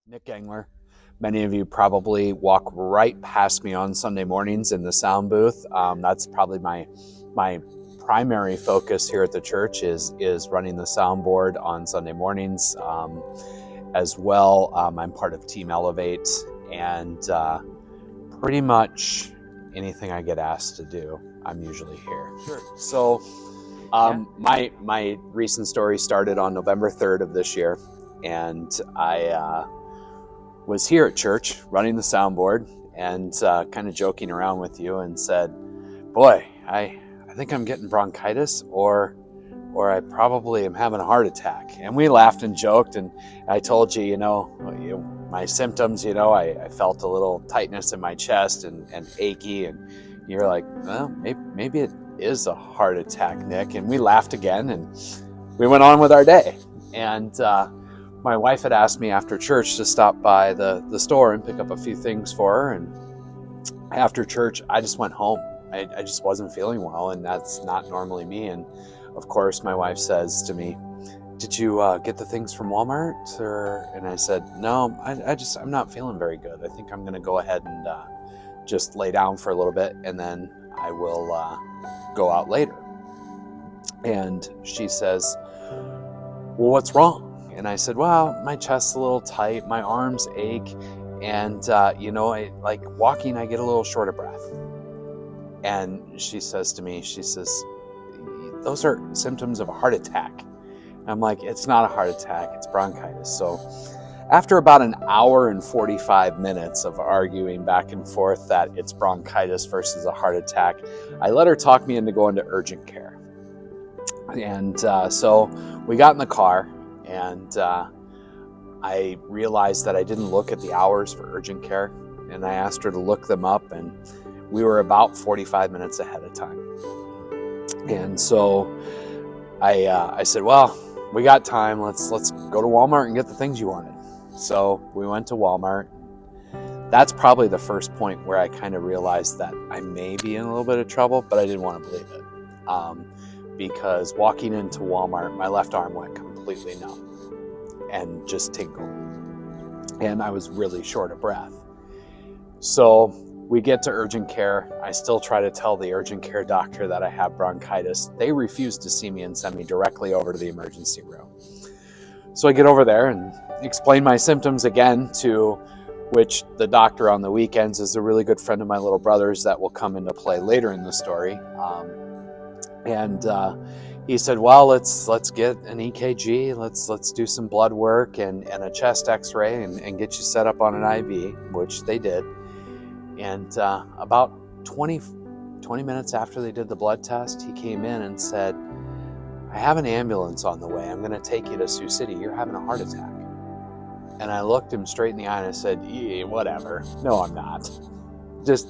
Nick Gengler. Many of you probably walk right past me on Sunday mornings in the sound booth. That's probably my primary focus here at the church is running the soundboard on Sunday mornings. As well, I'm part of Team Elevate, and pretty much anything I get asked to do, I'm usually here. Sure. So my recent story started on November 3rd of this year, and I was here at church running the soundboard and kind of joking around with you and said, boy, I think I'm getting bronchitis or I probably am having a heart attack. And we laughed and joked, and I told you, my symptoms, I felt a little tightness in my chest and achy, and you're like, well, maybe it is a heart attack, Nick. And we laughed again, and we went on with our day. And my wife had asked me after church to stop by the store and pick up a few things for her. And after church, I just went home. I just wasn't feeling well, and that's not normally me. And of course, my wife says to me, did you get the things from Walmart? And I said, no, I'm not feeling very good. I think I'm going to go ahead and just lay down for a little bit, and then I will go out later. And she says, well, what's wrong? And I said, well, my chest's a little tight, my arms ache, and like walking, I get a little short of breath. And she says to me, those are symptoms of a heart attack. And I'm like, it's not a heart attack, it's bronchitis. So after about an hour and 45 minutes of arguing back and forth that it's bronchitis versus a heart attack, I let her talk me into going to urgent care. And so we got in the car, and I realized that I didn't look at the hours for urgent care, and I asked her to look them up, and we were about 45 minutes ahead of time. And so I said, well, we got time. Let's go to Walmart and get the things you wanted. So we went to Walmart. That's probably the first point where I kind of realized that I may be in a little bit of trouble, but I didn't want to believe it. Because walking into Walmart, my left arm went completely numb and just tingled. And I was really short of breath. So we get to urgent care. I still try to tell the urgent care doctor that I have bronchitis. They refuse to see me and send me directly over to the emergency room. So I get over there and explain my symptoms again, to which the doctor on the weekends is a really good friend of my little brother's that will come into play later in the story. And he said, well, let's get an EKG, let's do some blood work and a chest x-ray and get you set up on an IV, which they did. And about 20 minutes after they did the blood test, he came in and said, I have an ambulance on the way. I'm going to take you to Sioux City. You're having a heart attack. And I looked him straight in the eye and I said, yeah, whatever. No, I'm not.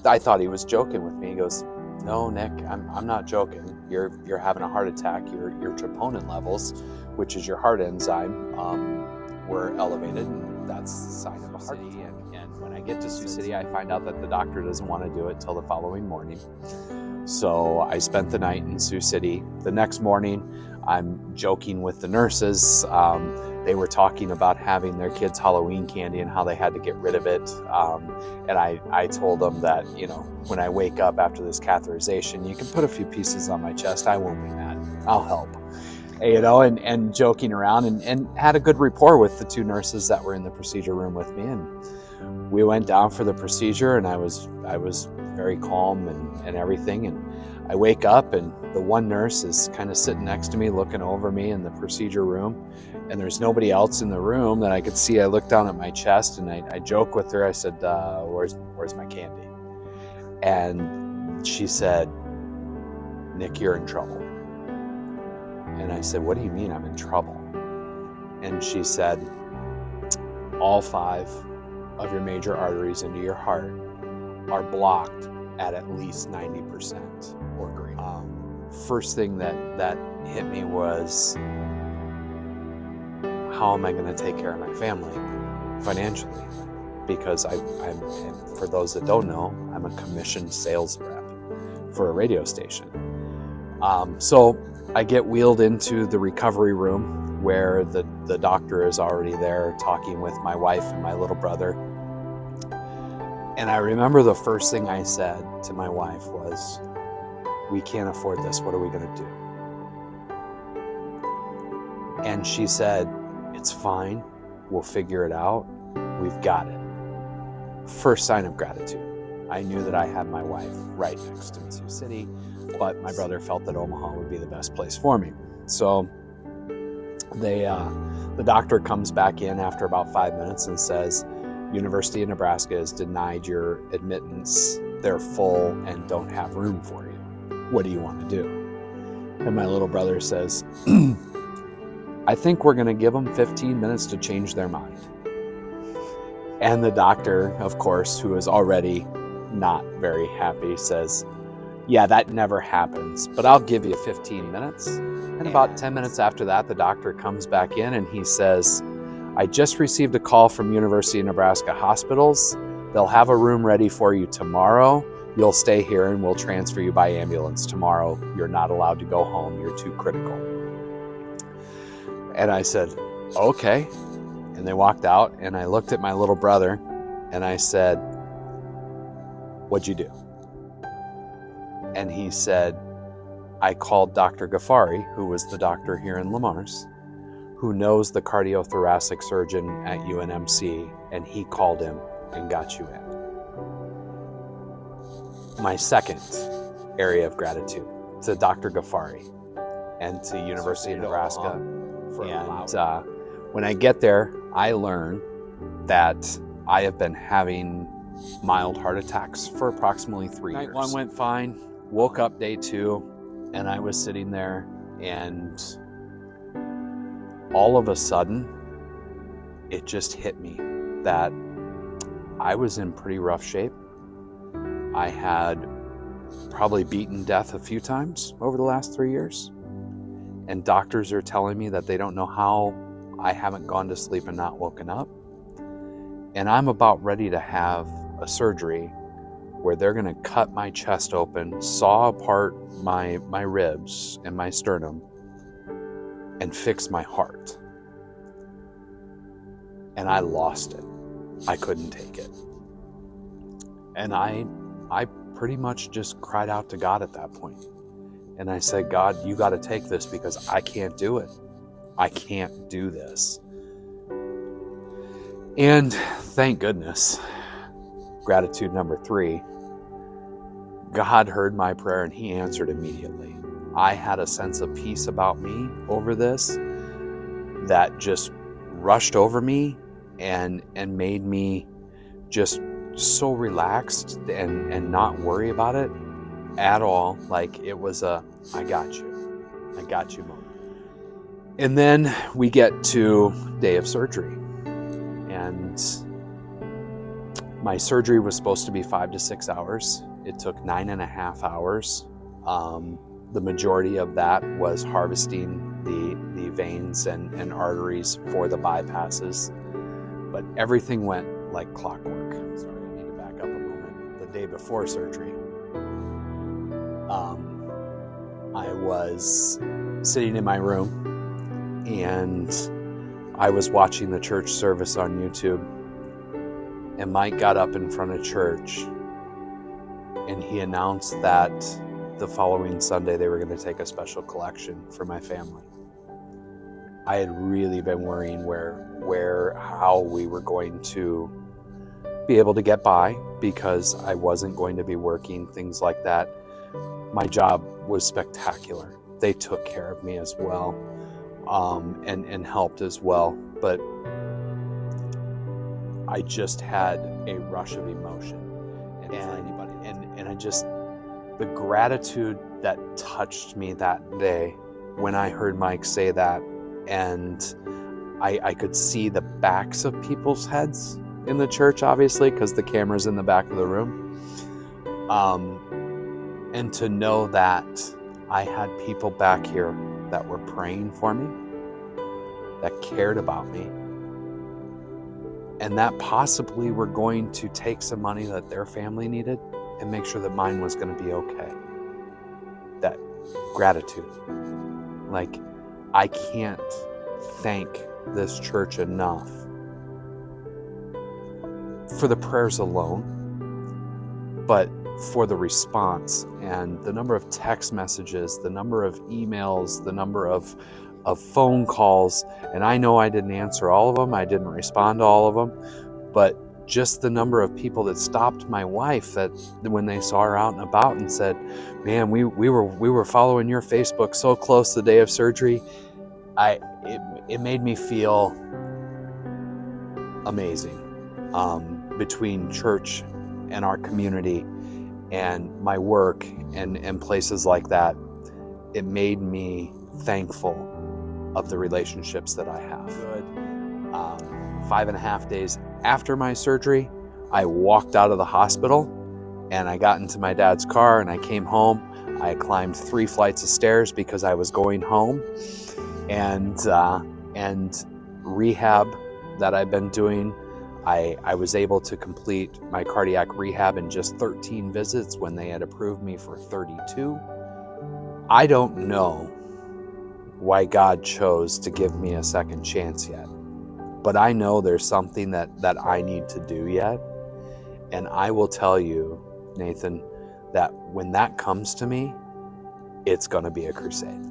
I thought he was joking with me. He goes, no, Nick, I'm not joking. You're having a heart attack. Your troponin levels, which is your heart enzyme, were elevated, and that's the sign of a heart attack. And when I get to Sioux City, I find out that the doctor doesn't want to do it till the following morning. So I spent the night in Sioux City. The next morning, I'm joking with the nurses. They were talking about having their kids' Halloween candy and how they had to get rid of it. And I told them that, when I wake up after this catheterization, you can put a few pieces on my chest. I won't be mad. I'll help. And joking around and had a good rapport with the two nurses that were in the procedure room with me. And we went down for the procedure, and I was very calm and everything. And I wake up, and the one nurse is kind of sitting next to me, looking over me in the procedure room, and there's nobody else in the room that I could see. I looked down at my chest, and I joke with her. I said, where's my candy? And she said, Nick, you're in trouble. And I said, what do you mean I'm in trouble? And she said, all 5 of your major arteries into your heart are blocked at least 90% or greater. First thing that hit me was, how am I going to take care of my family financially? Because I'm, for those that don't know, I'm a commissioned sales rep for a radio station. So I get wheeled into the recovery room where the doctor is already there talking with my wife and my little brother. And I remember the first thing I said to my wife was, "We can't afford this. What are we going to do?" And she said, "It's fine. We'll figure it out. We've got it." First sign of gratitude. I knew that I had my wife right next to me, Sioux City, but my brother felt that Omaha would be the best place for me. So the doctor comes back in after about 5 minutes and says, "University of Nebraska has denied your admittance. They're full and don't have room for you. What do you want to do?" And my little brother says, "I think we're going to give them 15 minutes to change their mind." And the doctor, of course, who is already not very happy, says, "Yeah, that never happens, but I'll give you 15 minutes. And about 10 minutes after that, the doctor comes back in and he says, "I just received a call from University of Nebraska Hospitals. They'll have a room ready for you tomorrow. You'll stay here and we'll transfer you by ambulance tomorrow. You're not allowed to go home. You're too critical." And I said, "Okay." And they walked out, and I looked at my little brother and I said, "What'd you do?" And he said, "I called Dr. Ghaffari, who was the doctor here in Lamar's, who knows the cardiothoracic surgeon at UNMC, and he called him and got you in." My second area of gratitude to Dr. Ghaffari and to University of Nebraska. And when I get there, I learn that I have been having mild heart attacks for approximately 3 years. Night one went fine. Woke up day 2, and I was sitting there, and all of a sudden, it just hit me that I was in pretty rough shape. I had probably beaten death a few times over the last 3 years. And doctors are telling me that they don't know how I haven't gone to sleep and not woken up. And I'm about ready to have a surgery where they're going to cut my chest open, saw apart my ribs and my sternum, and fix my heart. And I lost it. I couldn't take it. And I pretty much just cried out to God at that point. And I said, "God, you got to take this because I can't do it. I can't do this." And thank goodness, gratitude number 3, God heard my prayer and he answered immediately. I had a sense of peace about me over this that just rushed over me and made me just so relaxed and not worry about it at all. Like it was a, I got you moment. And then we get to day of surgery. And my surgery was supposed to be 5 to 6 hours. It took 9.5 hours. The majority of that was harvesting the veins and arteries for the bypasses. But everything went like clockwork. Sorry, I need to back up a moment. The day before surgery, I was sitting in my room and I was watching the church service on YouTube, and Mike got up in front of church and he announced that the following Sunday they were going to take a special collection for my family. I had really been worrying how we were going to be able to get by because I wasn't going to be working, things like that. My job was spectacular. They took care of me as well, and helped as well. But I just had a rush of emotion, and I just, the gratitude that touched me that day when I heard Mike say that, and I could see the backs of people's heads in the church, obviously, because the camera's in the back of the room. And to know that I had people back here that were praying for me, that cared about me, and that possibly were going to take some money that their family needed and make sure that mine was going to be okay. That gratitude. Like, I can't thank this church enough for the prayers alone, but for the response and the number of text messages, the number of emails, the number of phone calls. And I know I didn't answer all of them. I didn't respond to all of them, but just the number of people that stopped my wife that when they saw her out and about and said, man, we were following your Facebook so close the day of surgery. It made me feel amazing. Between church and our community and my work and places like that, it made me thankful of the relationships that I have. 5.5 days after my surgery, I walked out of the hospital and I got into my dad's car and I came home. I climbed 3 flights of stairs because I was going home, and rehab that I've been doing, I was able to complete my cardiac rehab in just 13 visits when they had approved me for 32. I don't know why God chose to give me a second chance yet, but I know there's something that I need to do yet. And I will tell you, Nathan, that when that comes to me, it's going to be a crusade.